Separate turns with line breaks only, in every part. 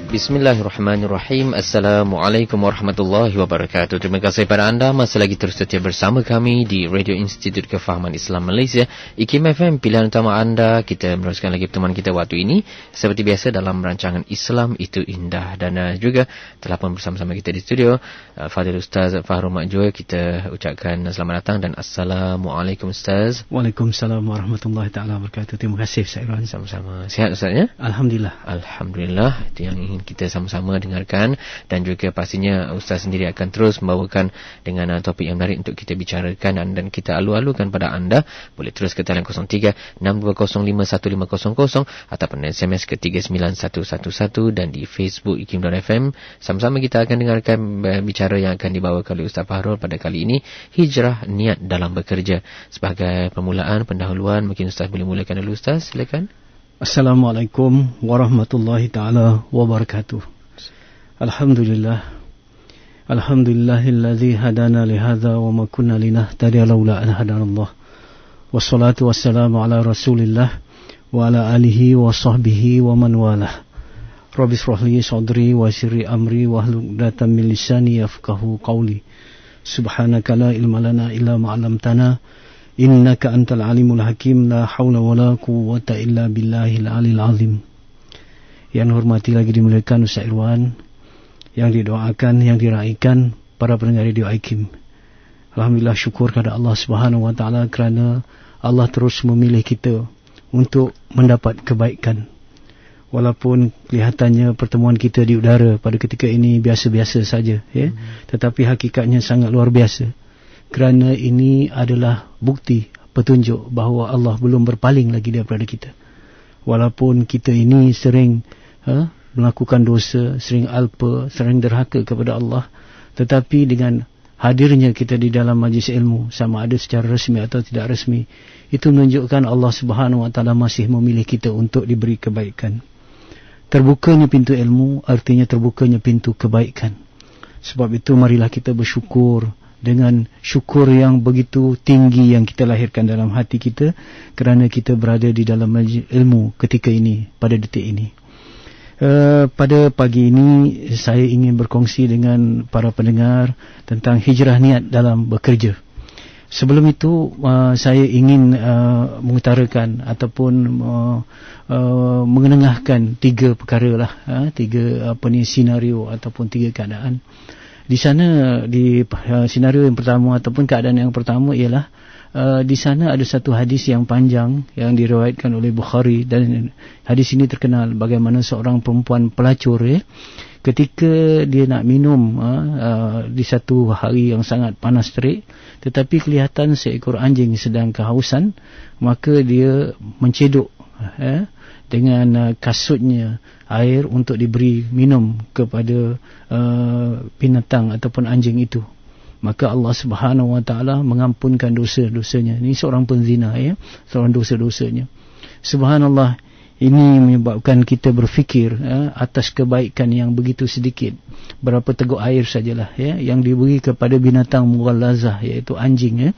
Bismillahirrahmanirrahim. Assalamualaikum warahmatullahi wabarakatuh. Terima kasih kepada anda masih lagi terus setia bersama kami di Radio Institut Kefahaman Islam Malaysia, IKIM FM, pilihan utama anda. Kita meneruskan lagi pertemuan kita waktu ini seperti biasa dalam rancangan Islam Itu Indah. Dan juga telah pun bersama-sama kita di studio Fadil Ustaz Fahrul Makjur. Kita ucapkan selamat datang dan Assalamualaikum Ustaz.
Waalaikumsalam warahmatullahi taala wabarakatuh. Terima kasih Ustaz Irwan.
Sama-sama. Sihat Ustaz ya?
Alhamdulillah.
Alhamdulillah. Itu yang ingin kita sama-sama dengarkan, dan juga pastinya Ustaz sendiri akan terus membawakan dengan topik yang menarik untuk kita bicarakan, dan kita alu-alukan pada anda. Boleh terus ke talian 03-6205-1500 ataupun SMS ke 39111 dan di Facebook IKIM.FM. Sama-sama kita akan dengarkan bicara yang akan dibawakan oleh Ustaz Fahrul pada kali ini, hijrah niat dalam bekerja. Sebagai permulaan, pendahuluan, mungkin Ustaz boleh mulakan dulu Ustaz, silakan.
Assalamualaikum warahmatullahi ta'ala wabarakatuh. Alhamdulillah. Alhamdulillahilladzi hadana lihadza wa ma kunna linahtadiya laula an hadanallah. Wassalatu wassalamu ala rasulillah wa ala alihi wa sahbihi wa man walah. Rabbi shrah li sadri wa yassir amri wahlul 'uqdatam min lisani yafqahu qawli. Subhanaka la ilma lana illa ma 'allamtana. Innaka antal alimul hakim, la hawla wa la quwwata illa billahil alil azim. Yang hormati lagi dimuliakan Ustaz Irwan, yang didoakan, yang diraikan para pendengar Radio IKIM. Alhamdulillah, syukur kepada Allah Subhanahu wa taala kerana Allah terus memilih kita untuk mendapat kebaikan. Walaupun kelihatannya pertemuan kita di udara pada ketika ini biasa-biasa saja, ya, tetapi hakikatnya sangat luar biasa. Kerana ini adalah bukti, petunjuk bahawa Allah belum berpaling lagi daripada kita. Walaupun kita ini sering melakukan dosa, sering alpa, sering derhaka kepada Allah, tetapi dengan hadirnya kita di dalam majlis ilmu, sama ada secara resmi atau tidak resmi, itu menunjukkan Allah Subhanahu wa taala masih memilih kita untuk diberi kebaikan. Terbukanya pintu ilmu artinya terbukanya pintu kebaikan. Sebab itu marilah kita bersyukur dengan syukur yang begitu tinggi yang kita lahirkan dalam hati kita, kerana kita berada di dalam majlis ilmu ketika ini, pada detik ini. Pada pagi ini saya ingin berkongsi dengan para pendengar tentang hijrah niat dalam bekerja. Sebelum itu saya ingin mengutarakan ataupun mengenengahkan tiga perkara lah, tiga senario ataupun tiga keadaan. Di sana, di senario yang pertama ataupun keadaan yang pertama ialah di sana ada satu hadis yang panjang yang diriwayatkan oleh Bukhari, dan hadis ini terkenal bagaimana seorang perempuan pelacur, ketika dia nak minum di satu hari yang sangat panas terik, tetapi kelihatan seekor anjing sedang kehausan, maka dia mencedok dengan kasutnya air untuk diberi minum kepada binatang ataupun anjing itu. Maka Allah Subhanahu wa taala mengampunkan dosa-dosanya. Ini seorang penzina, seorang dosa-dosanya. Subhanallah, ini menyebabkan kita berfikir atas kebaikan yang begitu sedikit, berapa teguk air sajalah yang diberi kepada binatang mughallazah, iaitu anjing,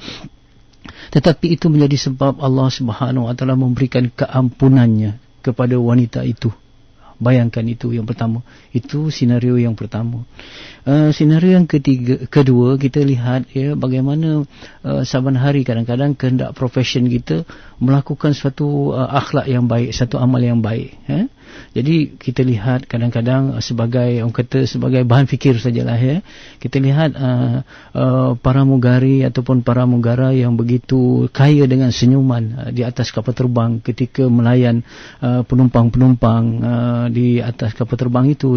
tetapi itu menjadi sebab Allah Subhanahu wa taala memberikan keampunannya kepada wanita itu. Bayangkan, itu yang pertama. Itu senario yang pertama. Senario yang kedua, kita lihat bagaimana saban hari kadang-kadang kehendak profession kita melakukan suatu akhlak yang baik, satu amal yang baik. Jadi kita lihat kadang-kadang sebagai, orang kata, sebagai bahan fikir sajalah, kita lihat para mugari ataupun para mugara yang begitu kaya dengan senyuman di atas kapal terbang ketika melayan penumpang-penumpang di atas kapal terbang itu,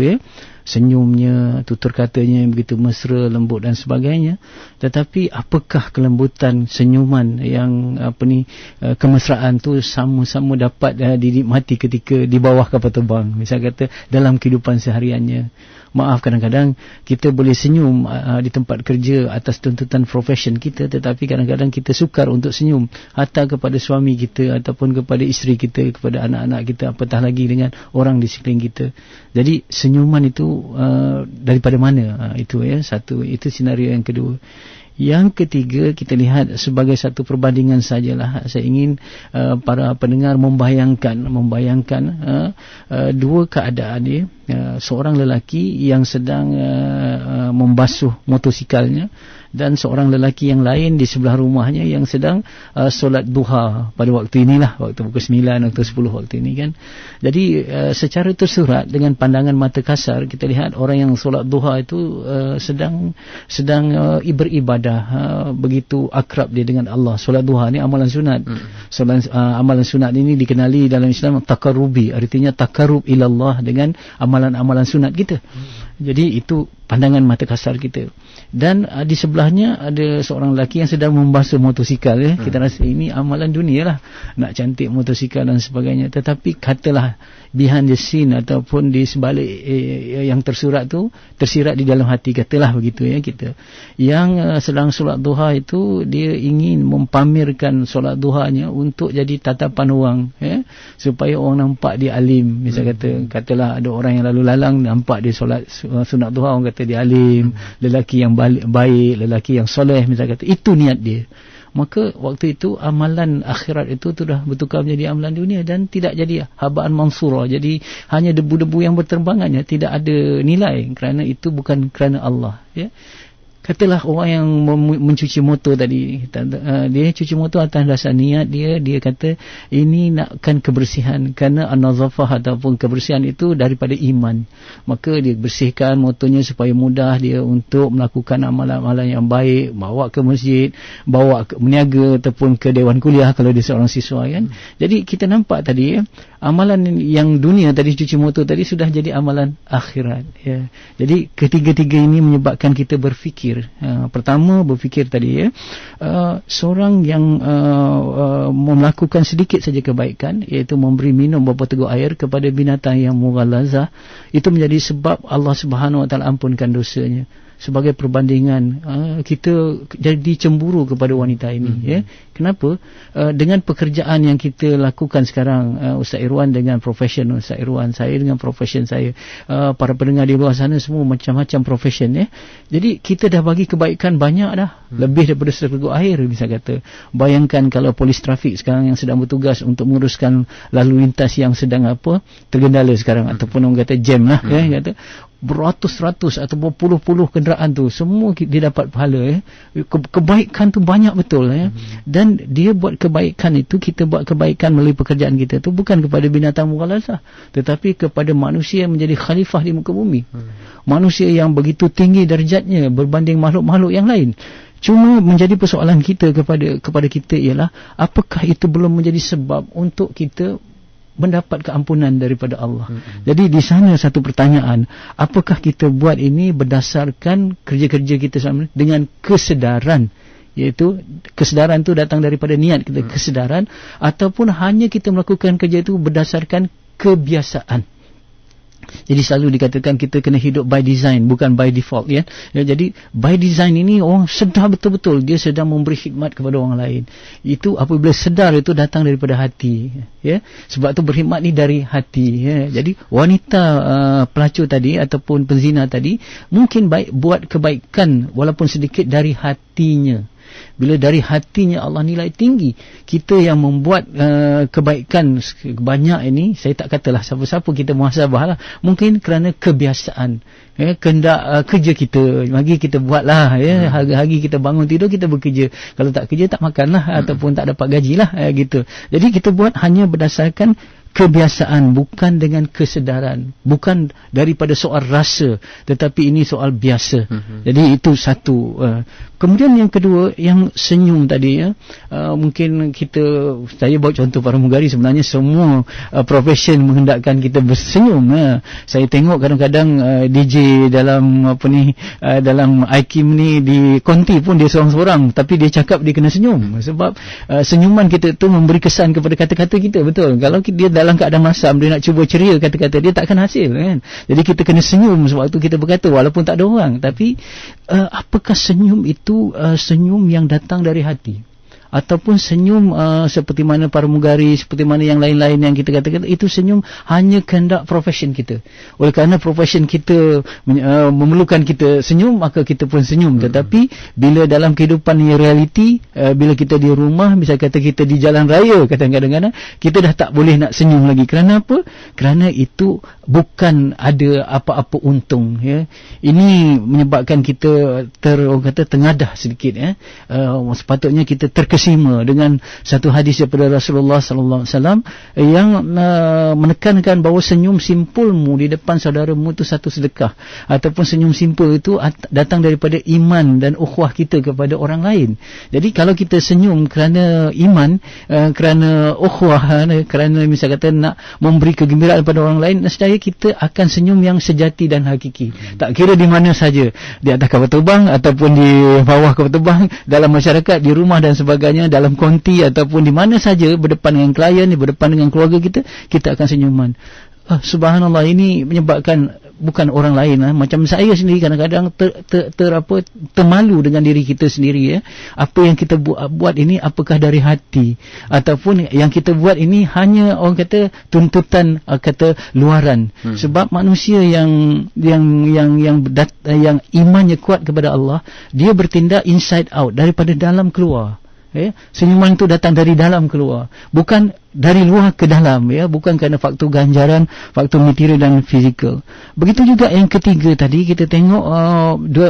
senyumnya, tutur katanya begitu mesra, lembut dan sebagainya. Tetapi apakah kelembutan senyuman yang kemesraan tu sama-sama dapat dinikmati ketika di bawah kapal terbang, misal kata dalam kehidupan sehariannya? Maaf, kadang-kadang kita boleh senyum di tempat kerja atas tuntutan profession kita, tetapi kadang-kadang kita sukar untuk senyum hatta kepada suami kita ataupun kepada isteri kita, kepada anak-anak kita, apatah lagi dengan orang di sekeliling kita. Jadi senyuman itu daripada mana? Itu satu, itu senario yang kedua. Yang ketiga, kita lihat sebagai satu perbandingan sajalah. Saya ingin para pendengar membayangkan dua keadaan seorang lelaki yang sedang membasuh motosikalnya, dan seorang lelaki yang lain di sebelah rumahnya yang sedang solat duha pada waktu inilah, waktu pukul 9 atau 10 waktu ini kan. Jadi secara tersurat dengan pandangan mata kasar kita lihat orang yang solat duha itu sedang beribadah, begitu akrab dia dengan Allah. Solat duha ni amalan sunat. Amalan sunat ini dikenali dalam Islam taqarrubi, artinya taqarrub ila Allah dengan amalan-amalan sunat kita. Jadi itu pandangan mata kasar kita. Dan di sebelahnya ada seorang lelaki yang sedang membasuh motosikal ya. Kita rasa ini amalan dunia lah, nak cantik motosikal dan sebagainya. Tetapi katalah behind the scene ataupun di sebalik yang tersirat di dalam hati, katalah begitu ya, kita yang sedang solat duha itu dia ingin mempamerkan solat duhanya untuk jadi tatapan orang ya, supaya orang nampak dia alim. Misal katalah ada orang yang lalu lalang nampak dia solat sunat duha, orang kata dia alim, lelaki yang baik, lelaki yang soleh, misalnya kata itu niat dia, maka waktu itu amalan akhirat itu sudah bertukar menjadi amalan dunia dan tidak jadi habaan mansura, jadi hanya debu-debu yang berterbangannya, tidak ada nilai, kerana itu bukan kerana Allah ya. Katalah orang yang mencuci motor tadi, dia cuci motor atas dasar niat dia kata ini nakkan kebersihan, kerana an-nazafah ataupun kebersihan itu daripada iman, maka dia bersihkan motornya supaya mudah dia untuk melakukan amalan-amalan yang baik, bawa ke masjid, bawa ke meniaga ataupun ke dewan kuliah kalau dia seorang siswa kan. Jadi kita nampak tadi ya, amalan yang dunia tadi, cuci motor tadi, sudah jadi amalan akhirat ya. Jadi ketiga-tiga ini menyebabkan kita berfikir. Pertama berfikir tadi ya, seorang yang melakukan sedikit saja kebaikan, iaitu memberi minum beberapa teguk air kepada binatang yang mughallazah, itu menjadi sebab Allah Subhanahu Wa Taala ampunkan dosanya. Sebagai perbandingan, kita jadi cemburu kepada wanita ini ya. Kenapa? Dengan pekerjaan yang kita lakukan sekarang, Ustaz Irwan dengan profession Ustaz Irwan, saya dengan profession saya, para pendengar di luar sana semua macam-macam profession ya. Jadi kita dah bagi kebaikan banyak dah, lebih daripada seteguk air bisa kata. Bayangkan kalau polis trafik sekarang yang sedang bertugas untuk menguruskan lalu lintas yang sedang tergendala sekarang, ataupun orang kata jam lah ya, kata beratus-ratus atau berpuluh-puluh kenderaan tu semua dia dapat pahala ya. Kebaikan tu banyak betul ya. Dan dia buat kebaikan itu, kita buat kebaikan melalui pekerjaan kita tu bukan kepada binatang mughallazah, tetapi kepada manusia yang menjadi khalifah di muka bumi. Manusia yang begitu tinggi darjatnya berbanding makhluk-makhluk yang lain. Cuma menjadi persoalan kita kepada kita ialah, apakah itu belum menjadi sebab untuk kita mendapat keampunan daripada Allah. Jadi di sana satu pertanyaan, apakah kita buat ini berdasarkan kerja-kerja kita sama dengan kesedaran, iaitu kesedaran itu datang daripada niat kita, kesedaran, ataupun hanya kita melakukan kerja itu berdasarkan kebiasaan. Jadi selalu dikatakan kita kena hidup by design, bukan by default ya. Jadi by design ini orang sedar betul-betul dia sedang memberi khidmat kepada orang lain. Itu apabila sedar itu datang daripada hati ya. Sebab tu berkhidmat ni dari hati ya. Jadi wanita pelacur tadi ataupun penzina tadi mungkin baik buat kebaikan walaupun sedikit dari hatinya. Bila dari hatinya Allah nilai tinggi. Kita yang membuat kebaikan banyak ini, saya tak katalah siapa-siapa kita muhasabah lah, mungkin kerana kebiasaan ya, kendak kerja kita, mari kita buatlah ya, hari-hari kita bangun tidur kita bekerja, kalau tak kerja tak makanlah ataupun tak dapat gajilah gitu. Jadi kita buat hanya berdasarkan kebiasaan, bukan dengan kesedaran, bukan daripada soal rasa, tetapi ini soal biasa. Jadi itu satu. Kemudian yang kedua, yang senyum tadi ya, mungkin saya bawa contoh para pramugari, sebenarnya semua profession menghendakkan kita bersenyum ya. Saya tengok kadang-kadang DJ dalam dalam IKIM ni di konti pun dia seorang-seorang, tapi dia cakap dia kena senyum, sebab senyuman kita tu memberi kesan kepada kata-kata kita, betul. Kalau dia dalam keadaan masam, dia nak cuba ceria kata-kata dia, takkan hasil kan. Jadi kita kena senyum sebab tu kita berkata walaupun tak ada orang. Tapi apakah senyum itu senyum yang datang dari hati, ataupun senyum seperti mana pramugari, seperti mana yang lain-lain yang kita katakan, itu senyum hanya kehendak profession kita. Oleh kerana profession kita memerlukan kita senyum, maka kita pun senyum. Tetapi bila dalam kehidupan yang realiti, bila kita di rumah, misalnya kata kita di jalan raya, kadang-kadang kita dah tak boleh nak senyum lagi. Kerana apa? Kerana itu bukan ada apa-apa untung, ya. Ini menyebabkan kita tengadah sedikit, ya. Sepatutnya kita terkesima dengan satu hadis daripada Rasulullah sallallahu alaihi wasallam yang menekankan bahawa senyum simpulmu di depan saudaramu itu satu sedekah, ataupun senyum simpul itu datang daripada iman dan ukhuwah kita kepada orang lain. Jadi kalau kita senyum kerana iman, kerana ukhuwah, kerana misalnya kata nak memberi kegembiraan kepada orang lain, nescaya kita akan senyum yang sejati dan hakiki. Tak kira di mana saja, di atas kapal terbang ataupun di bawah kapal terbang, dalam masyarakat, di rumah dan sebagainya, dalam konti ataupun di mana saja, berdepan dengan klien, berdepan dengan keluarga kita, kita akan senyuman. Subhanallah, ini menyebabkan bukan orang lain, macam saya sendiri kadang-kadang termalu dengan diri kita sendiri, ya. Apa yang kita buat ini apakah dari hati, ataupun yang kita buat ini hanya orang kata tuntutan kata luaran. Sebab manusia yang imannya kuat kepada Allah, dia bertindak inside out, daripada dalam keluar. Senyuman itu datang dari dalam keluar, bukan dari luar ke dalam, ya, bukan kerana faktor ganjaran, faktor material dan fizikal. Begitu juga yang ketiga tadi, kita tengok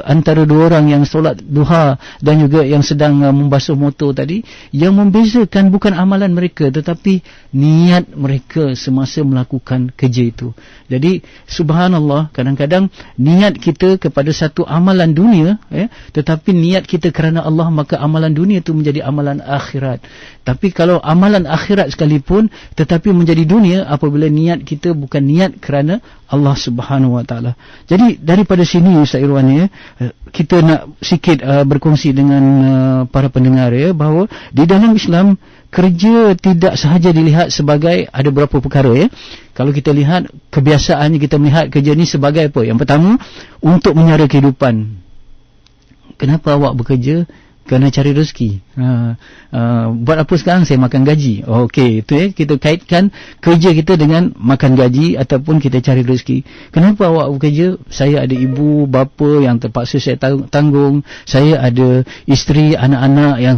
antara dua orang yang solat duha dan juga yang sedang membasuh motor tadi, yang membezakan bukan amalan mereka tetapi niat mereka semasa melakukan kerja itu. Jadi subhanallah, kadang-kadang niat kita kepada satu amalan dunia, ya, tetapi niat kita kerana Allah, maka amalan dunia itu menjadi amalan akhirat. Tapi kalau amalan akhirat sekalipun tetapi menjadi dunia apabila niat kita bukan niat kerana Allah Subhanahu Wa Taala. Jadi daripada sini Ustaz Irwan, ya, kita nak sikit berkongsi dengan para pendengar, ya, bahawa di dalam Islam kerja tidak sahaja dilihat sebagai ada beberapa perkara, ya. Kalau kita lihat kebiasaannya, kita melihat kerja ni sebagai apa? Yang pertama, untuk menyara kehidupan. Kenapa awak bekerja? Kerana cari rezeki. Buat apa sekarang? Saya makan gaji. Okey, itu, ya, kita kaitkan kerja kita dengan makan gaji ataupun kita cari rezeki. Kenapa awak bekerja? Saya ada ibu bapa yang terpaksa saya tanggung. Saya ada isteri, anak-anak yang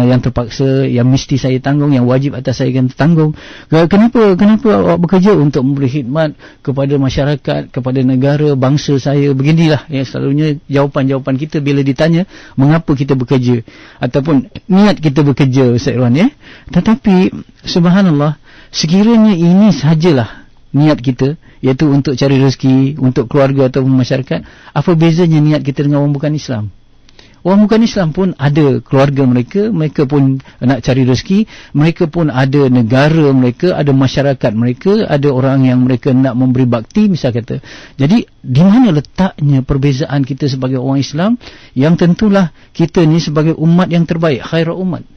yang terpaksa, yang mesti saya tanggung, yang wajib atas saya akan tanggung. Kenapa awak bekerja? Untuk memberi khidmat kepada masyarakat, kepada negara, bangsa saya. Beginilah, ya, selalunya jawapan-jawapan kita bila ditanya mengapa kita bekerja ataupun niat kita bekerja, Ustaz Irwan, ya. Tetapi subhanallah, sekiranya ini sahajalah niat kita, iaitu untuk cari rezeki untuk keluarga ataupun masyarakat, apa bezanya niat kita dengan orang bukan Islam? Orang bukan Islam pun ada keluarga mereka pun nak cari rezeki, mereka pun ada negara mereka, ada masyarakat mereka, ada orang yang mereka nak memberi bakti, misal kata. Jadi di mana letaknya perbezaan kita sebagai orang Islam, yang tentulah kita ni sebagai umat yang terbaik, khairul umat.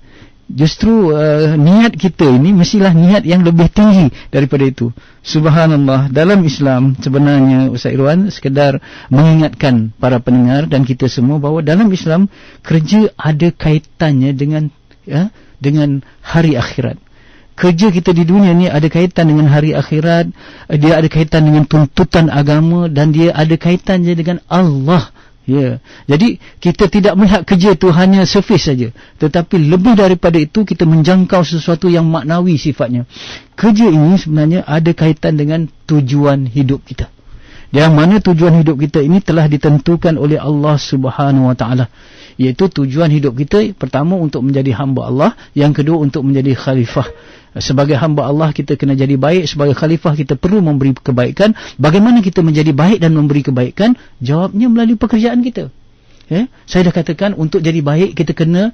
Justru niat kita ini mestilah niat yang lebih tinggi daripada itu. Subhanallah, dalam Islam sebenarnya Ustaz Irwan sekedar mengingatkan para pendengar dan kita semua bahawa dalam Islam kerja ada kaitannya dengan, ya, dengan hari akhirat. Kerja kita di dunia ni ada kaitan dengan hari akhirat, dia ada kaitan dengan tuntutan agama, dan dia ada kaitannya dengan Allah. Ya, jadi kita tidak melihat kerja itu hanya surface saja, tetapi lebih daripada itu kita menjangkau sesuatu yang maknawi sifatnya. Kerja ini sebenarnya ada kaitan dengan tujuan hidup kita. Yang mana tujuan hidup kita ini telah ditentukan oleh Allah Subhanahu Wa Taala, iaitu tujuan hidup kita pertama untuk menjadi hamba Allah, yang kedua untuk menjadi khalifah. Sebagai hamba Allah kita kena jadi baik, sebagai khalifah kita perlu memberi kebaikan. Bagaimana kita menjadi baik dan memberi kebaikan? Jawabnya melalui pekerjaan kita. Ya? Saya dah katakan, untuk jadi baik kita kena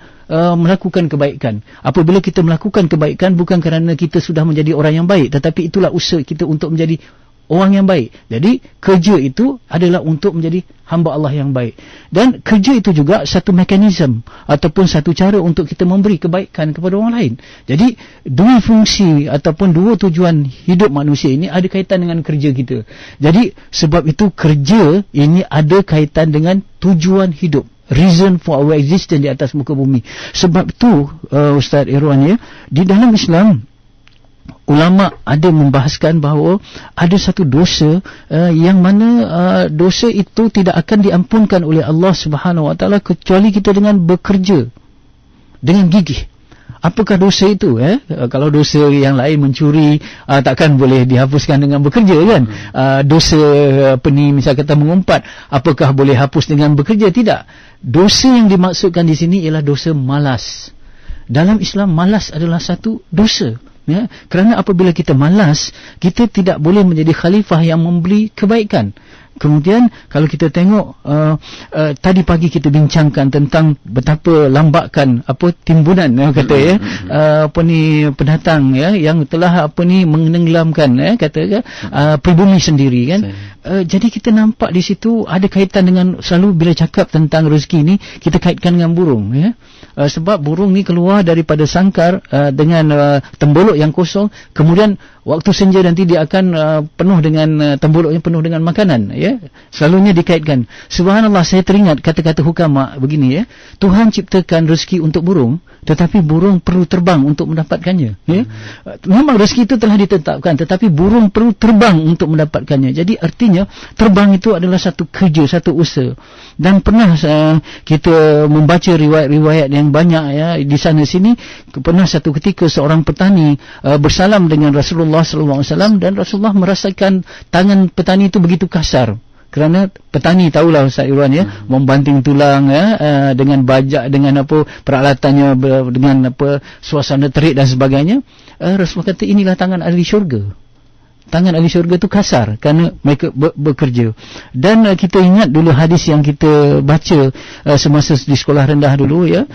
melakukan kebaikan. Apabila kita melakukan kebaikan bukan kerana kita sudah menjadi orang yang baik, tetapi itulah usaha kita untuk menjadi orang yang baik. Jadi kerja itu adalah untuk menjadi hamba Allah yang baik. Dan kerja itu juga satu mekanisme ataupun satu cara untuk kita memberi kebaikan kepada orang lain. Jadi dua fungsi ataupun dua tujuan hidup manusia ini ada kaitan dengan kerja kita. Jadi sebab itu kerja ini ada kaitan dengan tujuan hidup. reason for our existence di atas muka bumi. Sebab tu Ustaz Irwan, ya, di dalam Islam ulama ada membahaskan bahawa ada satu dosa yang mana dosa itu tidak akan diampunkan oleh Allah Subhanahu Wa Taala kecuali kita dengan bekerja dengan gigih. Apakah dosa itu? Kalau dosa yang lain mencuri takkan boleh dihapuskan dengan bekerja, kan? Dosa misal kata mengumpat, apakah boleh hapus dengan bekerja? Tidak. Dosa yang dimaksudkan di sini ialah dosa malas. Dalam Islam, malas adalah satu dosa. Ya, kerana apabila kita malas, kita tidak boleh menjadi khalifah yang memberi kebaikan. Kemudian kalau kita tengok tadi pagi kita bincangkan tentang betapa lambakan timbunan kata pendatang yang telah menenggelamkan pribumi sendiri, kan. Jadi kita nampak di situ ada kaitan dengan, selalu bila cakap tentang rezeki ni kita kaitkan dengan burung, ya. Sebab burung ni keluar daripada sangkar dengan tembolok yang kosong, kemudian waktu senja nanti dia akan penuh dengan temboloknya penuh dengan makanan, ya. Selalunya dikaitkan. Subhanallah, saya teringat kata-kata hukama begini, ya. Tuhan ciptakan rezeki untuk burung, tetapi burung perlu terbang untuk mendapatkannya, ya. Memang rezeki itu telah ditetapkan, tetapi burung perlu terbang untuk mendapatkannya. Jadi artinya terbang itu adalah satu kerja, satu usaha. Dan pernah kita membaca riwayat-riwayat yang banyak, ya, di sana sini. Pernah satu ketika seorang petani bersalam dengan Rasulullah SAW, dan Rasulullah merasakan tangan petani itu begitu kasar. Kerana petani tahulah Ustaz Irwan, ya, membanting tulang, ya, dengan bajak, dengan peralatannya, dengan suasana terik dan sebagainya. Rasulullah kata inilah tangan ahli syurga. Tangan ahli syurga itu kasar kerana mereka bekerja. Dan kita ingat dulu hadis yang kita baca semasa di sekolah rendah dulu, ya.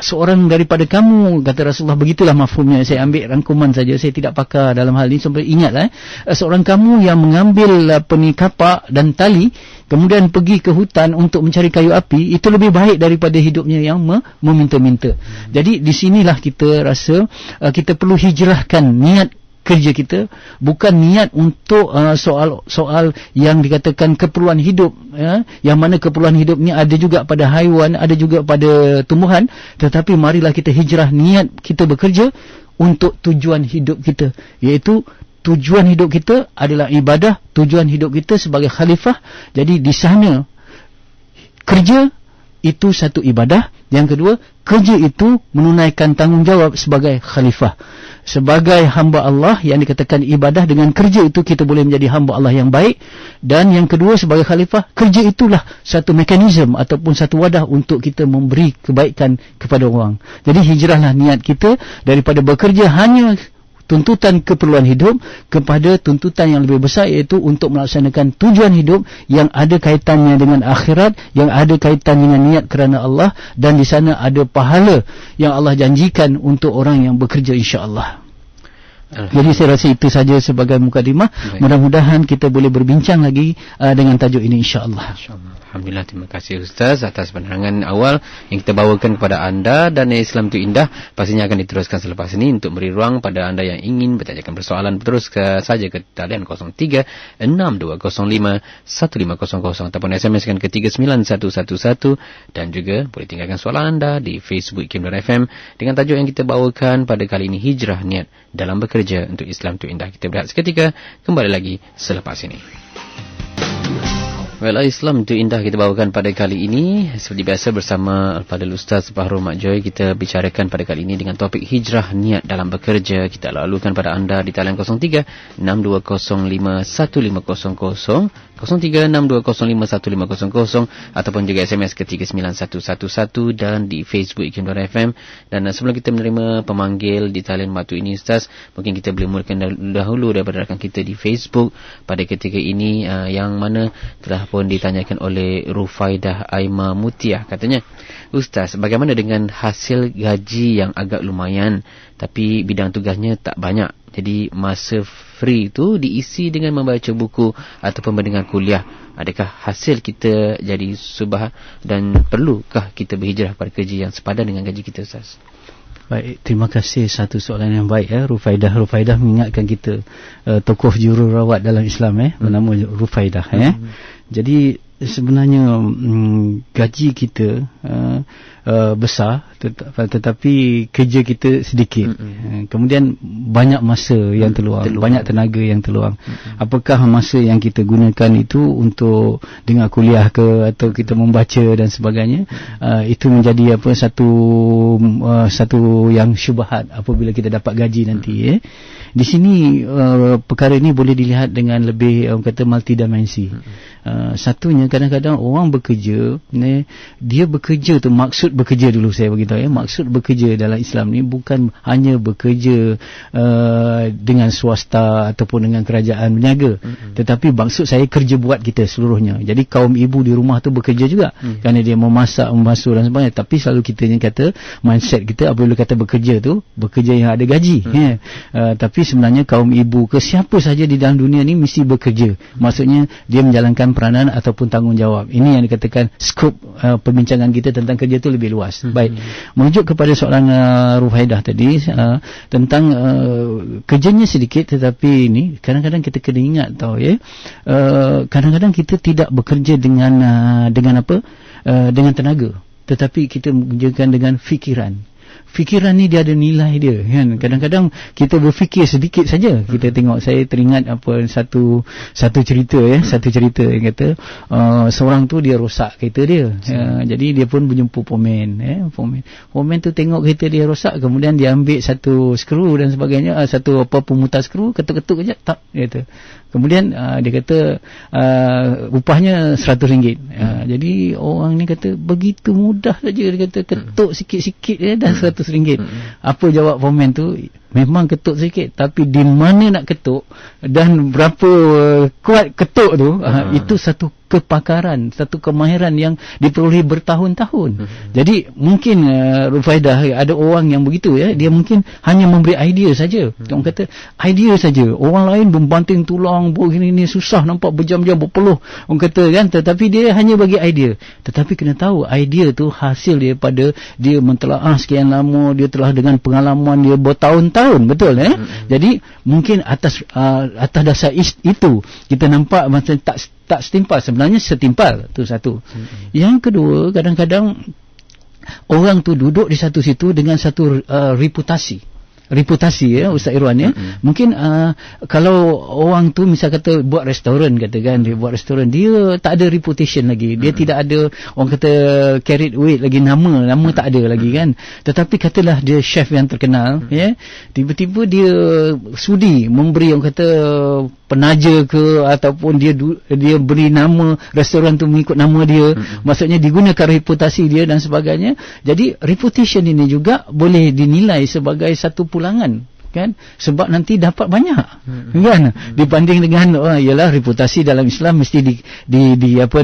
Seorang daripada kamu, kata Rasulullah, begitulah mafhumnya, saya ambil rangkuman saja, saya tidak pakar dalam hal ini, sampai ingatlah, seorang kamu yang mengambil kapak dan tali kemudian pergi ke hutan untuk mencari kayu api, itu lebih baik daripada hidupnya yang meminta-minta. Jadi di sinilah kita rasa kita perlu hijrahkan niat kerja kita, bukan niat untuk soal yang dikatakan keperluan hidup, ya, yang mana keperluan hidup ni ada juga pada haiwan, ada juga pada tumbuhan, tetapi marilah kita hijrah niat kita bekerja untuk tujuan hidup kita, iaitu tujuan hidup kita adalah ibadah, tujuan hidup kita sebagai khalifah. Jadi di sana kerja itu satu ibadah. Yang kedua, kerja itu menunaikan tanggungjawab sebagai khalifah, sebagai hamba Allah. Yang dikatakan ibadah, dengan kerja itu kita boleh menjadi hamba Allah yang baik. Dan yang kedua, sebagai khalifah, kerja itulah satu mekanisme ataupun satu wadah untuk kita memberi kebaikan kepada orang. Jadi hijrahlah niat kita daripada bekerja hanya tuntutan keperluan hidup kepada tuntutan yang lebih besar, iaitu untuk melaksanakan tujuan hidup yang ada kaitannya dengan akhirat, yang ada kaitan dengan niat kerana Allah, dan di sana ada pahala yang Allah janjikan untuk orang yang bekerja, insya-Allah. Jadi saya rasa itu saja sebagai mukadimah. Mudah-mudahan kita boleh berbincang lagi dengan tajuk ini, insya-Allah.
Insya-Allah. Alhamdulillah, terima kasih Ustaz atas penerangan awal yang kita bawakan kepada anda. Dan Islam itu indah pastinya akan diteruskan selepas ini. Untuk beri ruang pada anda yang ingin bertanyakan persoalan, terus saja ke talian 03-6205-1500 ataupun SMS-kan ke 39111, dan juga boleh tinggalkan soalan anda di Facebook IKIM.FM dengan tajuk yang kita bawakan pada kali ini, Hijrah Niat dalam Bekerja untuk Islam itu Indah. Kita berehat seketika, kembali lagi selepas ini. Well, Islam itu Indah kita bawakan pada kali ini. Seperti biasa bersama Al-Fadhil Ustaz Baharul Mak Joy, kita bicarakan pada kali ini dengan topik hijrah niat dalam bekerja. Kita lalukan pada anda di talian 03-6205-1500, 03-6205-1500, ataupun juga SMS ke 39111, dan di Facebook IKIM.FM. Dan sebelum kita menerima pemanggil di talian waktu ini, Ustaz, mungkin kita boleh mulakan dahulu daripada rakan kita di Facebook pada ketika ini, yang mana telah pun ditanyakan oleh Rufaidah Aima Mutiah. Katanya, Ustaz, bagaimana dengan hasil gaji yang agak lumayan tapi bidang tugasnya tak banyak? Jadi masa free itu diisi dengan membaca buku ataupun mendengar kuliah. Adakah hasil kita jadi subah, dan perlukah kita berhijrah pada kerja yang sepadan dengan gaji kita, Ustaz?
Baik, terima kasih. Satu soalan yang baik, Rufaidah mengingatkan kita tokoh jururawat dalam Islam, bernama Rufaidah. Jadi sebenarnya gaji kita besar, tetapi kerja kita sedikit. Kemudian banyak masa yang terluang, banyak tenaga yang terluang. Apakah masa yang kita gunakan itu untuk dengar kuliah ke, atau kita membaca dan sebagainya? Itu menjadi satu yang syubhat apabila kita dapat gaji nanti. Di sini perkara ini boleh dilihat dengan lebih multidimensi. Satunya, kadang-kadang orang bekerja, dia bekerja tu, maksud bekerja dulu saya beritahu maksud bekerja dalam Islam ni bukan hanya bekerja dengan swasta ataupun dengan kerajaan berniaga, tetapi maksud saya kerja buat kita seluruhnya. Jadi kaum ibu di rumah tu bekerja juga, kerana dia memasak, membasuh dan sebagainya. Tapi selalu kita yang kata, mindset kita apabila kata bekerja tu, bekerja yang ada gaji. Tapi sebenarnya kaum ibu ke siapa saja di dalam dunia ni mesti bekerja. Maksudnya dia menjalankan peranan ataupun tanggungjawab. Ini yang dikatakan skop perbincangan kita tentang kerja tu lebih luas. Baik, merujuk kepada soalan Rufaidah tadi tentang kerjanya sedikit, tetapi ini kadang-kadang kita kena ingat kadang-kadang kita tidak bekerja dengan dengan tenaga, tetapi kita mengerjakan dengan fikiran. Fikiran ni dia ada nilai dia, kan? Kadang-kadang kita berfikir sedikit saja. Kita tengok, saya teringat satu cerita satu cerita yang kata seorang tu dia rosak kereta dia. Jadi dia pun berjumpa foreman tu tengok kereta dia rosak, kemudian dia ambil satu skru dan sebagainya, satu pemutar skru, ketuk-ketuk kejap, tak, dia kata. Kemudian dia kata upahnya RM100. Jadi orang ni kata begitu mudah saja, dia kata ketuk sikit-sikit dan RM100. Apa jawab foreman tu? Memang ketuk sikit, tapi di mana nak ketuk dan berapa kuat ketuk tu, itu satu kepakaran, satu kemahiran yang diperoleh bertahun-tahun. Jadi mungkin Rufaidah, ada orang yang begitu dia mungkin hanya memberi idea saja. Orang kata idea saja, orang lain membanting tulang begini ni susah, nampak berjam-jam berpeluh, orang kata kan, tetapi dia hanya bagi idea. Tetapi kena tahu idea tu hasil daripada dia mentelaah sekian lama, dia telah dengan pengalaman dia bertahun-tahun, betul Jadi mungkin atas dasar itu kita nampak macam tak setimpal, sebenarnya setimpal, tu satu. Yang kedua, kadang-kadang orang tu duduk di satu situ dengan satu reputasi Ustaz Irwan mungkin kalau orang tu misal kata buat restoran, katakan dia buat restoran, dia tak ada reputation lagi, dia tidak ada, orang kata carried weight lagi, nama tak ada lagi kan. Tetapi katalah dia chef yang terkenal, tiba-tiba dia sudi memberi, orang kata penaja ke, ataupun dia beri nama restoran tu mengikut nama dia, maksudnya digunakan reputasi dia dan sebagainya. Jadi reputation ini juga boleh dinilai sebagai satu pulangan, kan, sebab nanti dapat banyak kan, dibanding dengan ialah reputasi dalam Islam mesti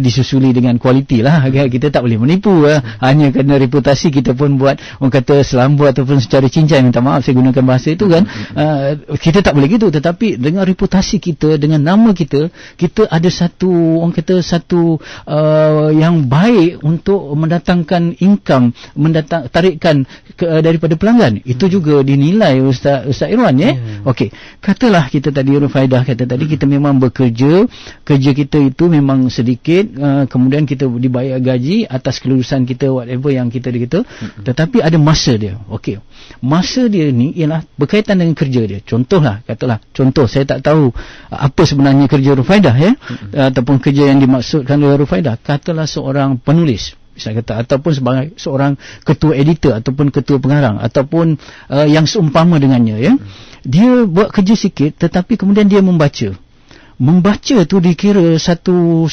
disusuli dengan kualiti lah, kan? Kita tak boleh menipu hanya kerana reputasi kita pun buat, orang kata selambu ataupun secara cincai, minta maaf saya gunakan bahasa itu kan, kita tak boleh gitu. Tetapi dengan reputasi kita, dengan nama kita ada satu, orang kata satu yang baik untuk mendatangkan income, tarikan daripada pelanggan. Itu juga dinilai Ustaz Irwan Okey, katalah kita tadi, Rufaidah kata tadi, kita memang bekerja, kerja kita itu memang sedikit, kemudian kita dibayar gaji atas kelulusan kita, whatever yang kita tetapi ada masa dia. Okey, masa dia ni ialah berkaitan dengan kerja dia. Katalah contoh, saya tak tahu apa sebenarnya kerja Rufaidah ataupun kerja yang dimaksudkan oleh Rufaidah. Katalah seorang penulis, saya kata, ataupun sebagai seorang ketua editor ataupun ketua pengarang ataupun yang seumpama dengannya dia buat kerja sikit, tetapi kemudian dia membaca tu dikira satu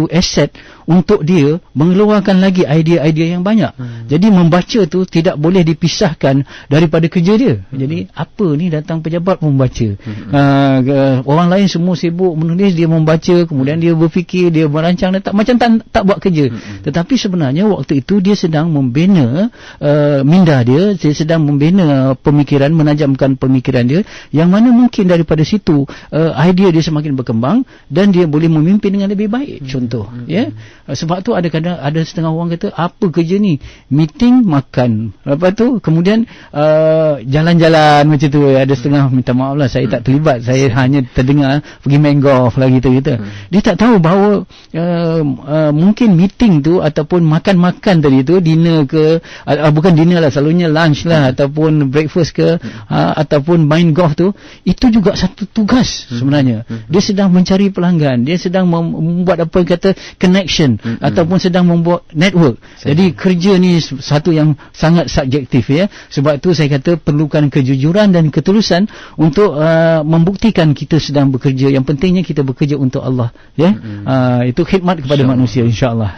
aset untuk dia mengeluarkan lagi idea-idea yang banyak. Jadi membaca tu tidak boleh dipisahkan daripada kerja dia. Jadi apa ni, datang pejabat membaca, orang lain semua sibuk menulis, dia membaca, kemudian dia berfikir, dia merancang, macam tak buat kerja. Tetapi sebenarnya waktu itu dia sedang membina minda dia sedang membina pemikiran, menajamkan pemikiran dia, yang mana mungkin daripada situ idea dia semakin berkembang dan dia boleh memimpin dengan lebih baik. Contoh, ya. Sebab tu kadang-kadang ada setengah orang kata, apa kerja ni? Meeting, makan. Lepas tu kemudian jalan-jalan macam tu. Ada setengah minta maaf lah, saya tak terlibat. Saya hanya terdengar pergi main golf lah gitu. Dia tak tahu bahawa mungkin meeting tu ataupun makan-makan tadi tu, dinner ke, bukan dinner lah, selalunya lunch lah, ataupun breakfast ke, ataupun main golf tu, itu juga satu tugas sebenarnya. Dia sedang mencari pelanggan, dia sedang membuat apa kata connection, ataupun sedang membuat network. Jadi kerja ni satu yang sangat subjektif, ya. Sebab tu saya kata perlukan kejujuran dan ketulusan untuk membuktikan kita sedang bekerja. Yang pentingnya kita bekerja untuk Allah, ya. Itu khidmat kepada manusia, insya-Allah.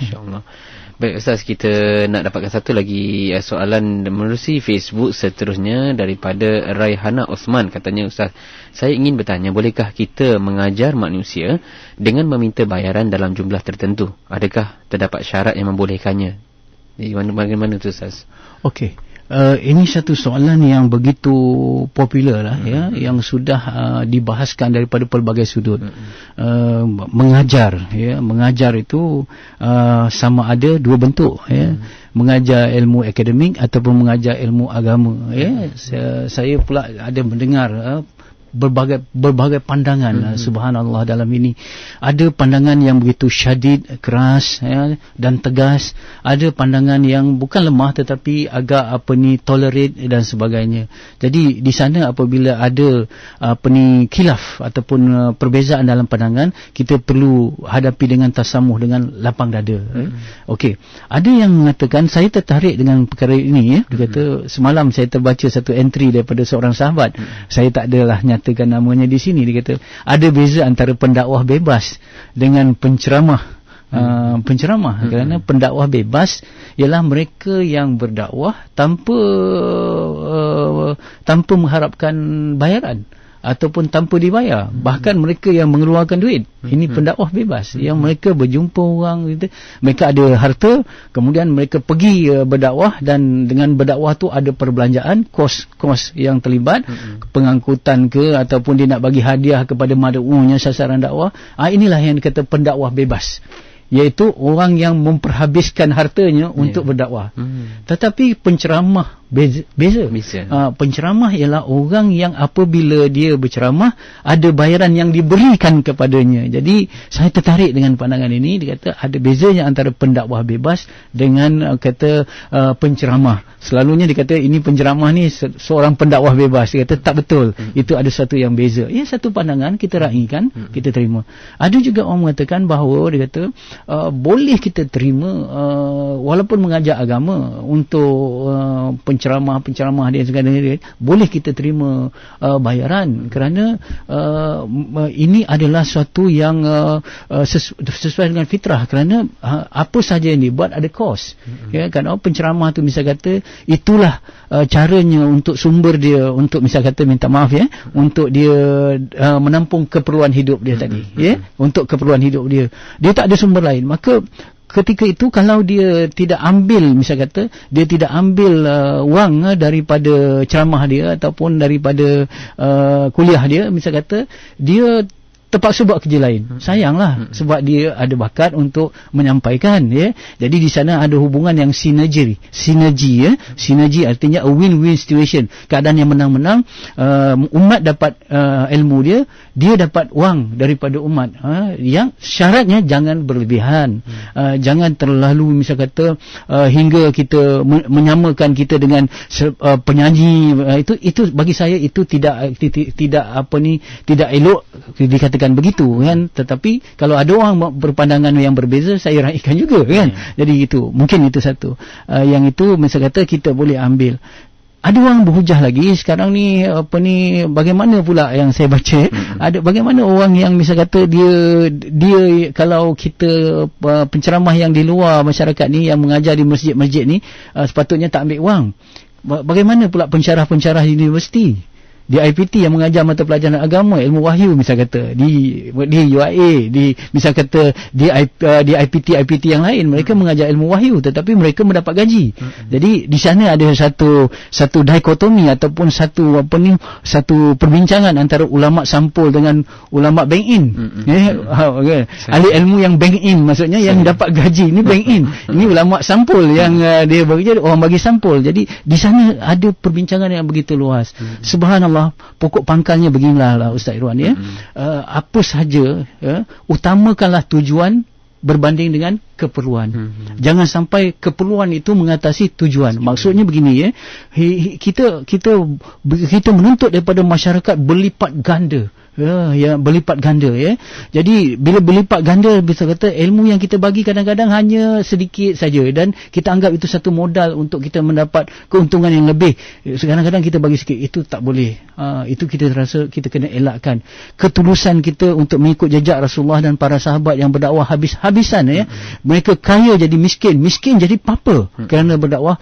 Baik Ustaz, kita nak dapatkan satu lagi soalan menerusi Facebook seterusnya daripada Raihana Osman. Katanya, Ustaz, saya ingin bertanya, bolehkah kita mengajar manusia dengan meminta bayaran dalam jumlah tertentu? Adakah terdapat syarat yang membolehkannya? Bagaimana tu, Ustaz? Okey.
Ini satu soalan yang begitu popular lah, ya, yang sudah dibahaskan daripada pelbagai sudut. Mengajar, ya, mengajar itu sama ada dua bentuk, ya. Mengajar ilmu akademik ataupun mengajar ilmu agama, ya. Saya pula ada mendengar berbagai pandangan, subhanallah, dalam ini. Ada pandangan yang begitu syadid, keras, ya, dan tegas. Ada pandangan yang bukan lemah tetapi agak tolerate dan sebagainya. Jadi di sana apabila ada khilaf ataupun perbezaan dalam pandangan, kita perlu hadapi dengan tasamuh, dengan lapang dada. Okey. Ada yang mengatakan, saya tertarik dengan perkara ini, ya. Dia kata, semalam saya terbaca satu entry daripada seorang sahabat. Saya tak adalah nyatakan namanya di sini. Dia kata ada beza antara pendakwah bebas dengan penceramah. Kerana pendakwah bebas ialah mereka yang berdakwah tanpa mengharapkan bayaran ataupun tanpa dibayar, bahkan mereka yang mengeluarkan duit. Ini pendakwah bebas, yang mereka berjumpa orang gitu. Mereka ada harta, kemudian mereka pergi berdakwah, dan dengan berdakwah tu ada perbelanjaan, kos yang terlibat, pengangkutan ke, ataupun dia nak bagi hadiah kepada mad'unya sasaran dakwah. Inilah yang dikata pendakwah bebas, iaitu orang yang memperhabiskan hartanya untuk berdakwah. Tetapi penceramah beza. Penceramah ialah orang yang apabila dia berceramah ada bayaran yang diberikan kepadanya. Jadi saya tertarik dengan pandangan ini. Dia kata ada bezanya antara pendakwah bebas dengan penceramah. Selalunya dia kata ini penceramah ni seorang pendakwah bebas. Dia kata tak betul. Itu ada satu yang beza. Ya, satu pandangan kita raikan, kita terima. Ada juga orang mengatakan bahawa dia kata boleh kita terima walaupun mengajar agama untuk penceramah dia segala-galanya, boleh kita terima bayaran, kerana ini adalah suatu yang sesuai dengan fitrah, kerana apa saja yang dibuat ada kos. Ya, kan, penceramah tu misal kata itulah caranya untuk sumber dia, untuk misal kata minta maaf, ya, untuk dia menampung keperluan hidup dia tadi, ya, untuk keperluan hidup dia tak ada sumber lain. Maka ketika itu kalau dia tidak ambil, misal kata dia tidak ambil wang daripada ceramah dia ataupun daripada kuliah dia, misal kata dia terpaksa buat kerja lain. Sayanglah, sebab dia ada bakat untuk menyampaikan, ya. Jadi di sana ada hubungan yang sinergi, ya. Sinergi artinya a win-win situation. Keadaan yang menang-menang, umat dapat ilmu dia dapat wang daripada umat. Yang syaratnya jangan berlebihan. Jangan terlalu misal kata hingga kita menyamakan kita dengan penyanyi. Itu bagi saya itu tidak elok dikatakan begitu, kan. Tetapi kalau ada orang berpandangan yang berbeza, saya raikan juga, kan. Jadi itu mungkin itu satu yang itu misal kata kita boleh ambil. Ada orang berhujah lagi sekarang ni, bagaimana pula yang saya baca, ada bagaimana orang yang misal kata dia kalau kita penceramah yang di luar masyarakat ni, yang mengajar di masjid-masjid ni, sepatutnya tak ambil wang. Bagaimana pula pensyarah-pensyarah universiti? di IPT yang mengajar mata pelajaran agama, ilmu wahyu misal kata, di UIA, misal kata di IPT yang lain mereka mengajar ilmu wahyu tetapi mereka mendapat gaji. Jadi di sana ada satu dikotomi ataupun satu perbincangan antara ulama sampul dengan ulama bank in. Okay. Ahli ilmu yang bank in maksudnya yang dapat gaji, ini bank in. Ini ulama sampul yang dia bekerja, orang bagi sampul. Jadi di sana ada perbincangan yang begitu luas. Subhanallah, pokok pangkalnya beginilah Ustaz Irwan ya. Apa sahaja utamakanlah tujuan berbanding dengan keperluan. Jangan sampai keperluan itu mengatasi tujuan. Maksudnya begini ya. Kita menuntut daripada masyarakat berlipat ganda. Berlipat ganda ya. Jadi bila berlipat ganda, bisa kata ilmu yang kita bagi kadang-kadang hanya sedikit saja dan kita anggap itu satu modal untuk kita mendapat keuntungan yang lebih. Kadang-kadang kita bagi sikit, itu tak boleh. Itu kita rasa kita kena elakkan. Ketulusan kita untuk mengikut jejak Rasulullah dan para sahabat yang berdakwah habis-habisan ya. Mereka kaya jadi miskin jadi papa kerana berdakwah.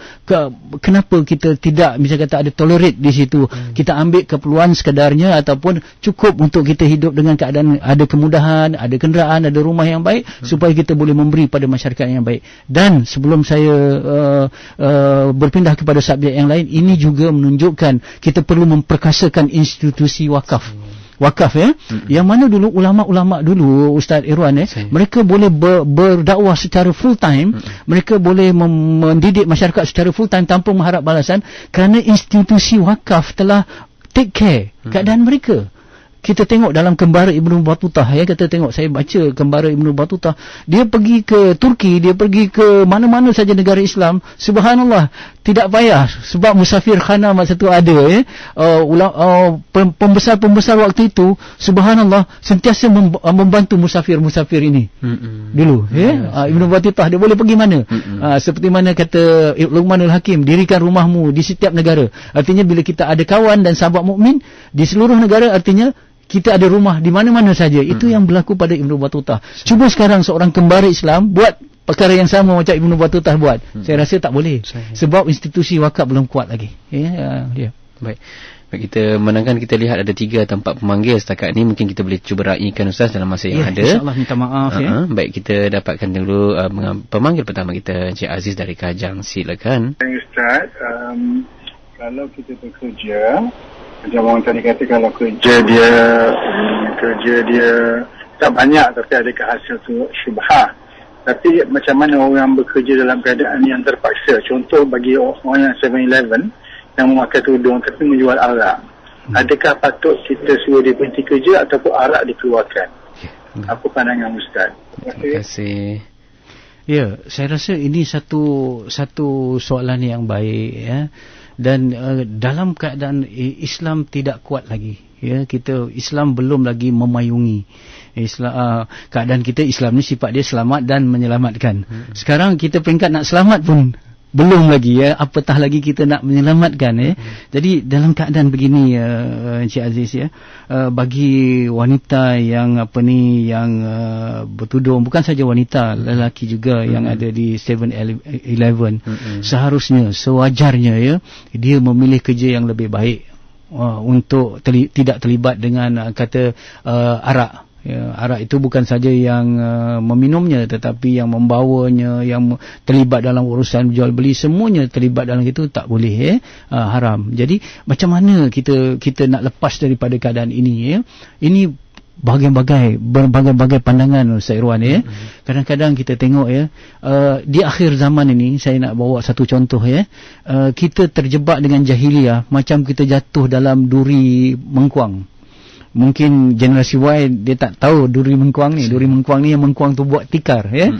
Kenapa kita tidak bisa kata ada tolerate di situ? Kita ambil keperluan sekadarnya ataupun cukup untuk kita hidup dengan keadaan ada kemudahan, ada kenderaan, ada rumah yang baik supaya kita boleh memberi pada masyarakat yang baik. Dan sebelum saya berpindah kepada subjek yang lain, ini juga menunjukkan kita perlu memperkasakan institusi wakaf ya, yang mana dulu ulama-ulama dulu Ustaz Irwan mereka boleh berdakwah secara full time, mereka boleh mendidik masyarakat secara full time tanpa mengharap balasan kerana institusi wakaf telah take care keadaan mereka. Kita tengok dalam Kembara Ibnu Battutah ya, kita tengok, saya baca Kembara Ibnu Battutah, dia pergi ke Turki, dia pergi ke mana-mana saja negara Islam, subhanallah, tidak payah sebab musafir khana masa tu ada ya. Pembesar-pembesar waktu itu subhanallah sentiasa membantu musafir-musafir ini. Dulu ya, Ibnu Battutah dia boleh pergi mana. Seperti mana kata Luqmanul Hakim, dirikan rumahmu di setiap negara. Artinya bila kita ada kawan dan sahabat mukmin di seluruh negara, artinya kita ada rumah di mana-mana saja. Itu yang berlaku pada Ibnu Battutah. Cuba sekarang seorang kembara Islam buat perkara yang sama macam Ibnu Battutah buat. Saya rasa tak boleh. Sebab institusi wakaf belum kuat lagi.
Baik, kita menangkan, kita lihat ada 3 atau 4 pemanggil setakat ni. Mungkin kita boleh cuba raikan Ustaz dalam masa yang ada.
InsyaAllah, minta maaf
Baik, kita dapatkan dulu pemanggil pertama kita, Encik Aziz dari Kajang. Silakan.
Ustaz, kalau kita bekerja, macam orang tadi kata, kalau kerja dia tak banyak tapi adakah hasil tu syubhah. Tapi macam mana orang bekerja dalam keadaan yang terpaksa? Contoh bagi orang yang 7-Eleven yang memakai tudung tapi menjual arak. Adakah patut kita suruh dia berhenti kerja ataupun arak dikeluarkan? Apa pandangan Ustaz?
Terima kasih.
Ya, saya rasa ini satu soalan yang baik ya. Dan dalam keadaan Islam tidak kuat lagi ya, Islam belum lagi memayungi keadaan kita. Islam ni sifat dia selamat dan menyelamatkan. Sekarang kita peringkat nak selamat pun belum lagi ya, apatah lagi kita nak menyelamatkan ya. Jadi dalam keadaan begini Encik Aziz ya, bagi wanita yang yang bertudung, bukan saja wanita, lelaki juga yang ada di 7-Eleven, seharusnya sewajarnya ya dia memilih kerja yang lebih baik untuk tidak terlibat dengan arak. Ya, arak itu bukan saja yang meminumnya, tetapi yang membawanya, yang terlibat dalam urusan jual beli, semuanya terlibat dalam itu, tak boleh haram. Jadi macam mana kita nak lepas daripada keadaan ini ya? Ini berbagai pandangan Ustaz Irwan ya. Kadang-kadang kita tengok ya, di akhir zaman ini, saya nak bawa satu contoh ya, kita terjebak dengan jahiliah macam kita jatuh dalam duri mengkuang. Mungkin generasi Y dia tak tahu duri mengkuang ni. Duri mengkuang ni yang mengkuang tu buat tikar ya.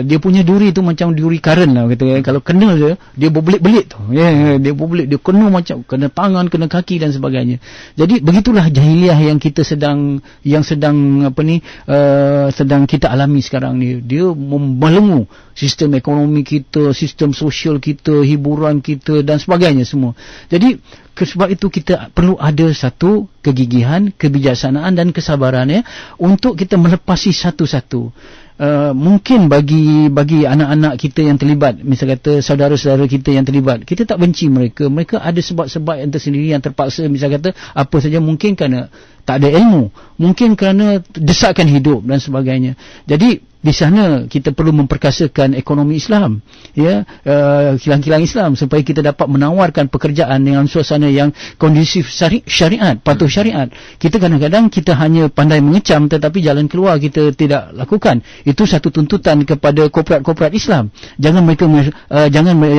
Dia punya duri tu macam duri karen lah kata ya. Kalau kena dia berbelit-belit tu ya. Dia berbelit, dia kena macam kena tangan, kena kaki dan sebagainya. Jadi begitulah jahiliah yang kita sedang kita alami sekarang ni. Dia membelenggu sistem ekonomi kita, sistem sosial kita, hiburan kita dan sebagainya semua. Jadi sebab itu kita perlu ada satu kegigihan, kebijaksanaan dan kesabaran ya, untuk kita melepasi satu-satu. mungkin bagi anak-anak kita yang terlibat, misal kata saudara-saudara kita yang terlibat, kita tak benci mereka. Mereka ada sebab-sebab yang tersendiri yang terpaksa, misal kata apa saja, mungkin kerana tak ada ilmu, mungkin kerana desakan hidup dan sebagainya. Jadi di sana kita perlu memperkasakan ekonomi Islam, ya, kilang-kilang Islam, supaya kita dapat menawarkan pekerjaan dengan suasana yang kondusif syariat, patuh syariat. Kita kadang-kadang kita hanya pandai mengecam, tetapi jalan keluar kita tidak lakukan. Itu satu tuntutan kepada korporat-korporat Islam. Jangan mereka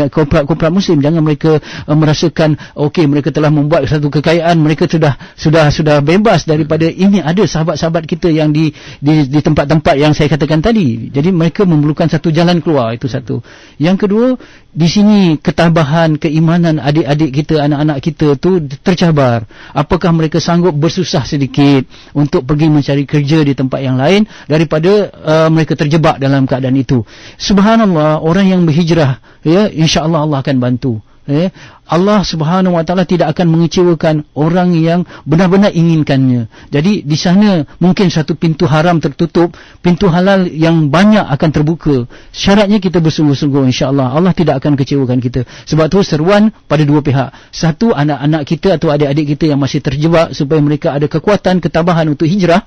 korporat-korporat Muslim, jangan mereka merasakan okey, mereka telah membuat satu kekayaan, mereka sudah bebas daripada ini. Ada sahabat-sahabat kita yang di tempat-tempat yang saya katakan tadi. Jadi mereka memerlukan satu jalan keluar. Itu satu. Yang kedua, di sini ketabahan, keimanan adik-adik kita, anak-anak kita tu tercabar. Apakah mereka sanggup bersusah sedikit untuk pergi mencari kerja di tempat yang lain daripada mereka terjebak dalam keadaan itu. Subhanallah, orang yang berhijrah, ya, insya-Allah Allah akan bantu. Allah Subhanahu Wa Taala tidak akan mengecewakan orang yang benar-benar inginkannya. Jadi di sana mungkin satu pintu haram tertutup, pintu halal yang banyak akan terbuka. Syaratnya kita bersungguh-sungguh, insya-Allah Allah tidak akan kecewakan kita. Sebab tu seruan pada dua pihak. Satu, anak-anak kita atau adik-adik kita yang masih terjebak, supaya mereka ada kekuatan, ketabahan untuk hijrah.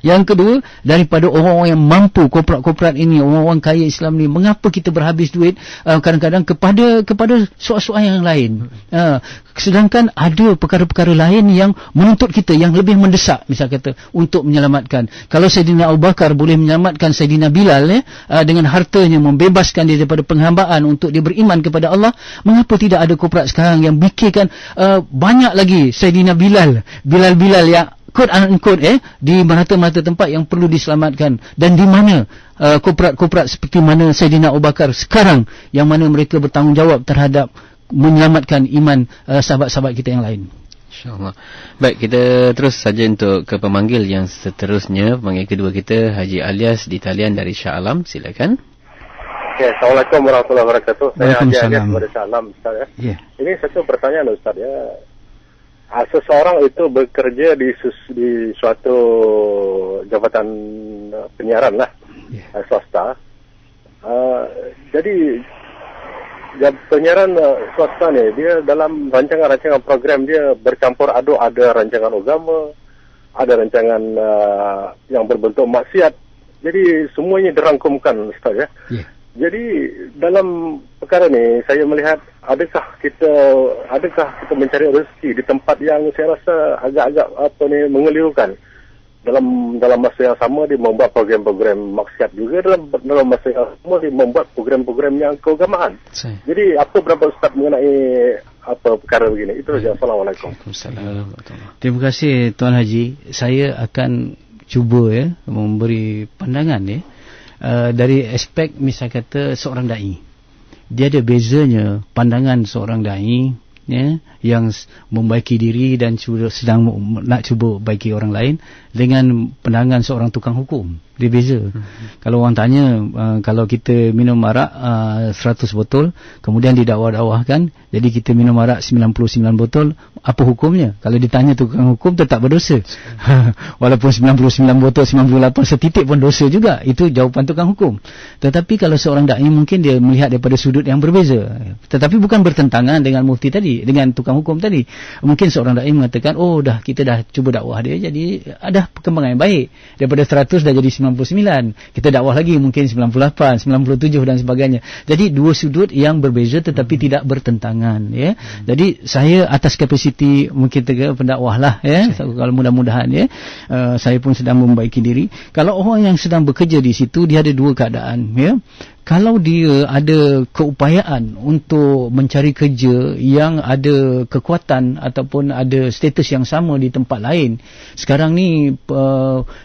Yang kedua, daripada orang-orang yang mampu, korporat-korporat ini, orang-orang kaya Islam ni, mengapa kita berhabis duit kadang-kadang kepada soal-soal yang lain, sedangkan ada perkara-perkara lain yang menuntut kita, yang lebih mendesak, misal kata untuk menyelamatkan. Kalau Saidina Abu Bakar boleh menyelamatkan Saidina Bilal, dengan hartanya, membebaskan dia daripada penghambaan untuk dia beriman kepada Allah, mengapa tidak ada korporat sekarang yang fikirkan banyak lagi Saidina Bilal yang quote-unquote di merata-merata tempat yang perlu diselamatkan. Dan di mana korporat-korporat seperti mana Saidina Abu Bakar sekarang, yang mana mereka bertanggungjawab terhadap menyelamatkan iman sahabat-sahabat kita yang lain.
InsyaAllah. Baik, kita terus saja untuk ke pemanggil yang seterusnya. Pemanggil kedua kita, Haji Alias di talian dari Shah Alam. Silakan.
Okay, Assalamualaikum warahmatullahi wabarakatuh. Saya Haji Alias dari Shah Alam, Ustaz, ya.
Yeah.
Ini satu pertanyaan, Ustaz, ya. Seseorang itu bekerja di suatu jabatan penyiaran lah, swasta. Jadi penyiaran swasta ni, dia dalam rancangan-rancangan program dia bercampur aduk, ada rancangan agama, ada rancangan yang berbentuk maksiat. Jadi semuanya dirangkumkan, Ustaz, ya. Yeah. Jadi dalam perkara ni saya melihat adakah kita mencari rezeki di tempat yang saya rasa agak-agak mengelirukan. Dalam masa yang sama dia membuat program-program maksiat juga, dalam masa yang sama dia membuat program-program yang keagamaan. Jadi apa pendapat Ustaz mengenai perkara begini? Itu saja. Assalamualaikum.
Terima kasih Tuan Haji. Saya akan cuba memberi pandangan dari aspek misal kata seorang dai. Dia ada bezanya pandangan seorang dai yang membaiki diri dan sedang nak cuba baiki orang lain dengan pandangan seorang tukang hukum. Dia beza. Kalau orang tanya, kalau kita minum arak 100 botol, kemudian didakwa-dakwahkan, jadi kita minum arak 99 botol, apa hukumnya? Kalau ditanya tukang hukum, tetap berdosa. Walaupun 99 botol, 98 setitik pun dosa juga. Itu jawapan tukang hukum. Tetapi kalau seorang da'i, mungkin dia melihat daripada sudut yang berbeza. Tetapi bukan bertentangan dengan mufti tadi, dengan tukang hukum tadi. Mungkin seorang da'i mengatakan, kita dah cuba dakwah dia, jadi ada perkembangan yang baik. Daripada 100 dah jadi 99, kita dakwah lagi mungkin 98, 97 dan sebagainya. Jadi dua sudut yang berbeza tetapi tidak bertentangan, ya. Jadi saya atas kapasiti mungkin pendakwah lah, ya. Kalau mudah-mudahan, ya, saya pun sedang membaiki diri. Kalau orang yang sedang bekerja di situ, dia ada dua keadaan, ya. Kalau dia ada keupayaan untuk mencari kerja yang ada kekuatan ataupun ada status yang sama di tempat lain, sekarang ni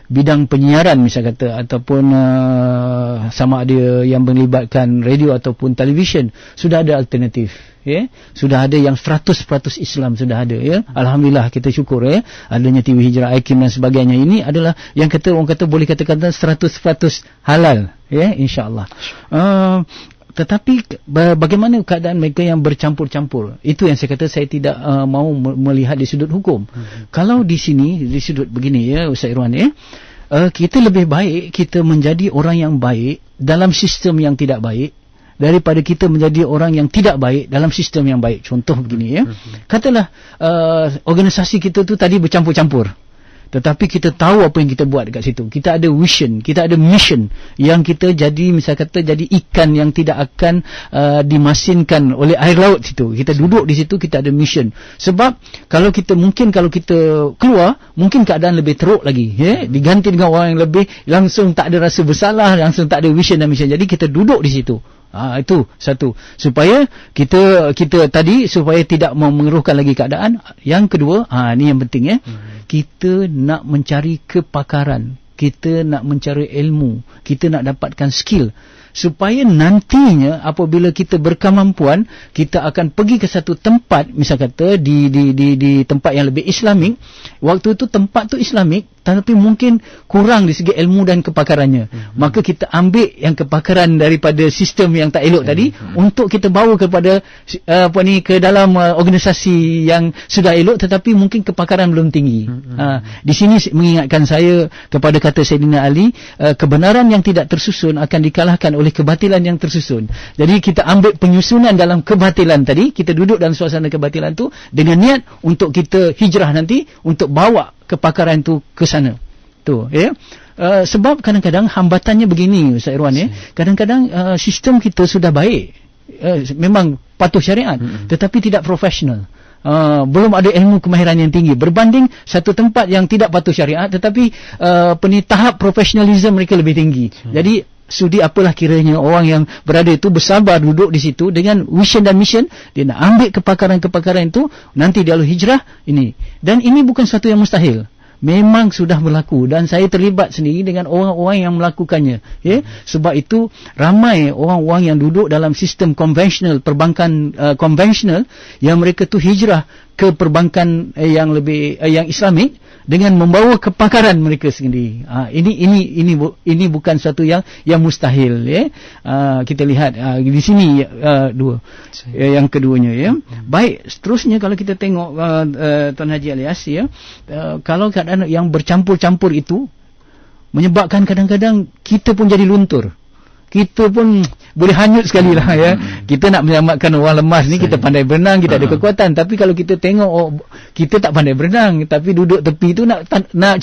bidang penyiaran misal kata, ataupun sama ada yang melibatkan radio ataupun televisyen, sudah ada alternatif, ya. Sudah ada yang 100% Islam, sudah ada, ya. Alhamdulillah, kita syukur, ya. Adanya TV Hijrah, IKIM dan sebagainya. Ini adalah yang orang kata boleh katakan 100% halal, ya, insya-Allah. Tetapi bagaimana keadaan mereka yang bercampur-campur? Itu yang saya kata saya tidak mahu melihat di sudut hukum. Kalau di sini, di sudut begini, ya, Ustaz Irwan, ya, kita lebih baik kita menjadi orang yang baik dalam sistem yang tidak baik daripada kita menjadi orang yang tidak baik dalam sistem yang baik. Contoh begini, ya. Katalah organisasi kita tu tadi bercampur-campur, tetapi kita tahu apa yang kita buat dekat situ. Kita ada vision, kita ada mission yang kita jadi, misal kata, jadi ikan yang tidak akan dimasinkan oleh air laut situ. Kita duduk di situ, kita ada mission. Sebab kalau kita keluar, mungkin keadaan lebih teruk lagi, ya? Diganti dengan orang yang lebih, langsung tak ada rasa bersalah, langsung tak ada vision dan mission. Jadi kita duduk di situ. Itu satu, supaya kita tadi supaya tidak mengeruhkan lagi keadaan. Yang kedua, ni yang penting, ya. Kita nak mencari kepakaran, kita nak mencari ilmu, kita nak dapatkan skill, supaya nantinya apabila kita berkemampuan, kita akan pergi ke satu tempat, misal kata di tempat yang lebih Islamik. Waktu itu tempat tu Islamik, tapi mungkin kurang di segi ilmu dan kepakarannya. Maka kita ambil yang kepakaran daripada sistem yang tak elok tadi, untuk kita bawa kepada ke dalam organisasi yang sudah elok, tetapi mungkin kepakaran belum tinggi. Di sini mengingatkan saya kepada kata Sayyidina Ali, kebenaran yang tidak tersusun akan dikalahkan oleh kebatilan yang tersusun. Jadi kita ambil penyusunan dalam kebatilan tadi, kita duduk dalam suasana kebatilan tu dengan niat untuk kita hijrah nanti, untuk bawa kepakaran tu ke sana. Tu, ya. Sebab kadang-kadang hambatannya begini, Ustaz Irwan, ya. Kadang-kadang sistem kita sudah baik, memang patuh syariat, tetapi tidak profesional. Belum ada ilmu kemahiran yang tinggi, berbanding satu tempat yang tidak patuh syariat, tetapi tahap profesionalisme mereka lebih tinggi. Jadi sudi apalah kiranya orang yang berada itu bersabar duduk di situ dengan vision dan mission, dia nak ambil kepakaran-kepakaran itu, nanti dia lalu hijrah ini. Dan ini bukan sesuatu yang mustahil, memang sudah berlaku, dan saya terlibat sendiri dengan orang-orang yang melakukannya, ya. Sebab itu ramai orang-orang yang duduk dalam sistem konvensional, perbankan konvensional, yang mereka tu hijrah ke perbankan yang lebih yang Islamik dengan membawa kepakaran mereka sendiri. Ini bukan satu yang mustahil, ya. Kita lihat di sini dua, yang keduanya, ya. Baik, seterusnya kalau kita tengok Tuan Haji Alias, ya, kalau keadaan yang bercampur-campur itu menyebabkan kadang-kadang kita pun jadi luntur. Kita pun boleh hanyut sekali lah, ya. Kita nak menyelamatkan orang lemas ni, kita pandai berenang, kita ada kekuatan. Tapi kalau kita tengok kita tak pandai berenang, tapi duduk tepi tu nak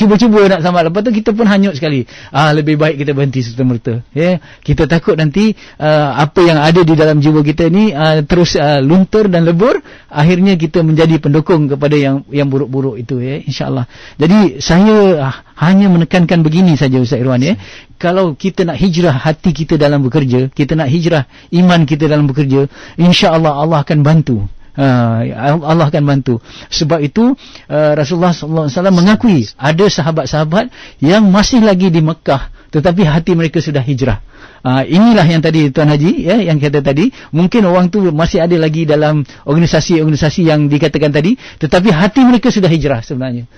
cuba-cuba nak selamat, lepas tu kita pun hanyut sekali. Lebih baik kita berhenti serta-merta, ya. Kita takut nanti apa yang ada di dalam jiwa kita ni terus luntur dan lebur, akhirnya kita menjadi pendukung kepada yang buruk-buruk itu, ya, insya-Allah. Jadi saya hanya menekankan begini saja, Ustaz Irwan, ya. Kalau kita nak hijrah hati kita dalam bekerja, kita nak hijrah iman kita dalam bekerja, insya-Allah Allah akan bantu. Allah akan bantu. Sebab itu Rasulullah SAW mengakui ada sahabat-sahabat yang masih lagi di Mekah, tetapi hati mereka sudah hijrah. Inilah yang tadi Tuan Haji, ya, yang kata tadi, mungkin orang tu masih ada lagi dalam organisasi-organisasi yang dikatakan tadi, tetapi hati mereka sudah hijrah sebenarnya.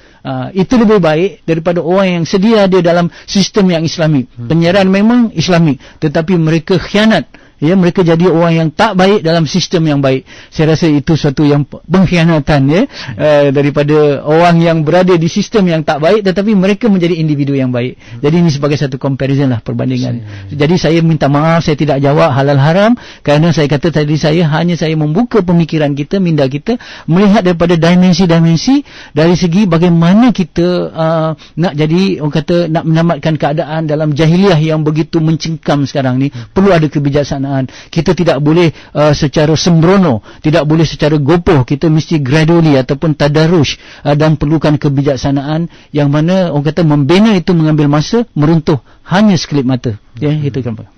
Itu lebih baik daripada orang yang sedia ada dalam sistem yang Islamik. Penyiaran memang Islamik, tetapi mereka khianat, ya, mereka jadi orang yang tak baik dalam sistem yang baik. Saya rasa itu suatu yang pengkhianatan, ya, daripada orang yang berada di sistem yang tak baik tetapi mereka menjadi individu yang baik. Jadi ini sebagai satu comparison lah, perbandingan. Jadi saya minta maaf, saya tidak jawab halal haram, kerana saya kata tadi saya membuka pemikiran kita, minda kita melihat daripada dimensi-dimensi dari segi bagaimana kita nak jadi, orang kata, nak menyelamatkan keadaan dalam jahiliah yang begitu mencengkam sekarang ni. Perlu ada kebijaksanaan. Kita tidak boleh secara sembrono, tidak boleh secara gopoh, kita mesti gradually ataupun tadarrush, dan perlukan kebijaksanaan yang mana orang kata membina itu mengambil masa, meruntuh hanya sekelip mata, ya. Itu kan Pak.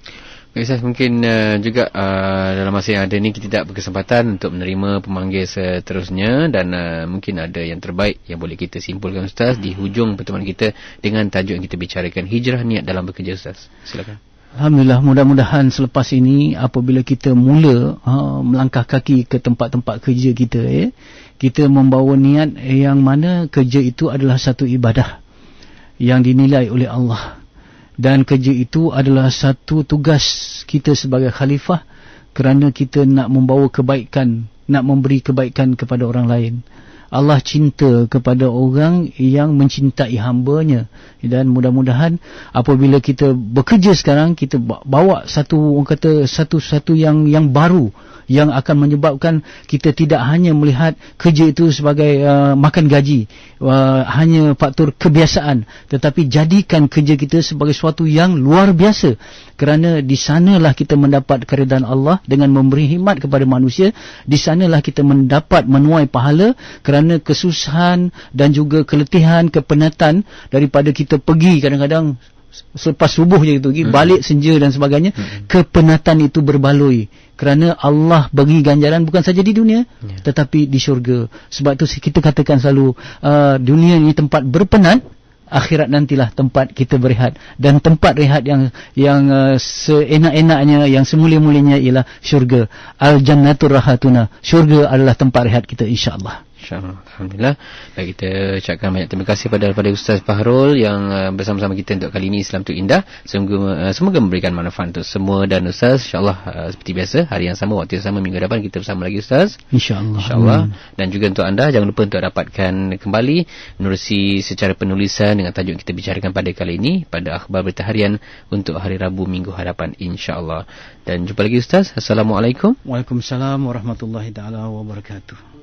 Ustaz, mungkin juga dalam masa yang ada ni kita tidak berkesempatan untuk menerima pemanggil seterusnya, dan mungkin ada yang terbaik yang boleh kita simpulkan, Ustaz, di hujung pertemuan kita dengan tajuk yang kita bicarakan, hijrah niat dalam bekerja, Ustaz. Silakan.
Alhamdulillah, mudah-mudahan selepas ini apabila kita mula melangkah kaki ke tempat-tempat kerja kita, ya, kita membawa niat yang mana kerja itu adalah satu ibadah yang dinilai oleh Allah, dan kerja itu adalah satu tugas kita sebagai khalifah, kerana kita nak membawa kebaikan, nak memberi kebaikan kepada orang lain. Allah cinta kepada orang yang mencintai hamba-Nya. Dan mudah-mudahan apabila kita bekerja sekarang, kita bawa satu, orang kata, satu yang baru, yang akan menyebabkan kita tidak hanya melihat kerja itu sebagai makan gaji, hanya faktor kebiasaan, tetapi jadikan kerja kita sebagai sesuatu yang luar biasa, kerana di sanalah kita mendapat keridaan Allah dengan memberi khidmat kepada manusia. Di sanalah kita mendapat menuai pahala, kerana kesusahan dan juga keletihan, kepenatan daripada kita pergi kadang-kadang selepas subuh je gitu, balik senja dan sebagainya, kepenatan itu berbaloi, kerana Allah bagi ganjaran bukan saja di dunia, tetapi di syurga. Sebab tu kita katakan selalu, dunia ni tempat berpenat, akhirat nantilah tempat kita berehat. Dan tempat rehat yang seenak-enaknya, yang semulia-mulianya ialah syurga. Al-jannatur rahatuna, syurga adalah tempat rehat kita, insya-Allah.
InsyaAllah. Alhamdulillah. Baik, kita ucapkan banyak terima kasih pada Ustaz Fahrul yang bersama-sama kita untuk kali ini Islam tu Indah. Semoga memberikan manfaat untuk semua. Dan Ustaz, insyaAllah seperti biasa, hari yang sama, waktu yang sama, minggu depan kita bersama lagi Ustaz, InsyaAllah. Dan juga untuk anda, jangan lupa untuk dapatkan kembali menerusi secara penulisan dengan tajuk kita bicarakan pada kali ini, pada akhbar berita harian untuk hari Rabu minggu hadapan, insyaAllah. Dan jumpa lagi Ustaz. Assalamualaikum.
Waalaikumsalam warahmatullahi ta'ala wabarakatuh.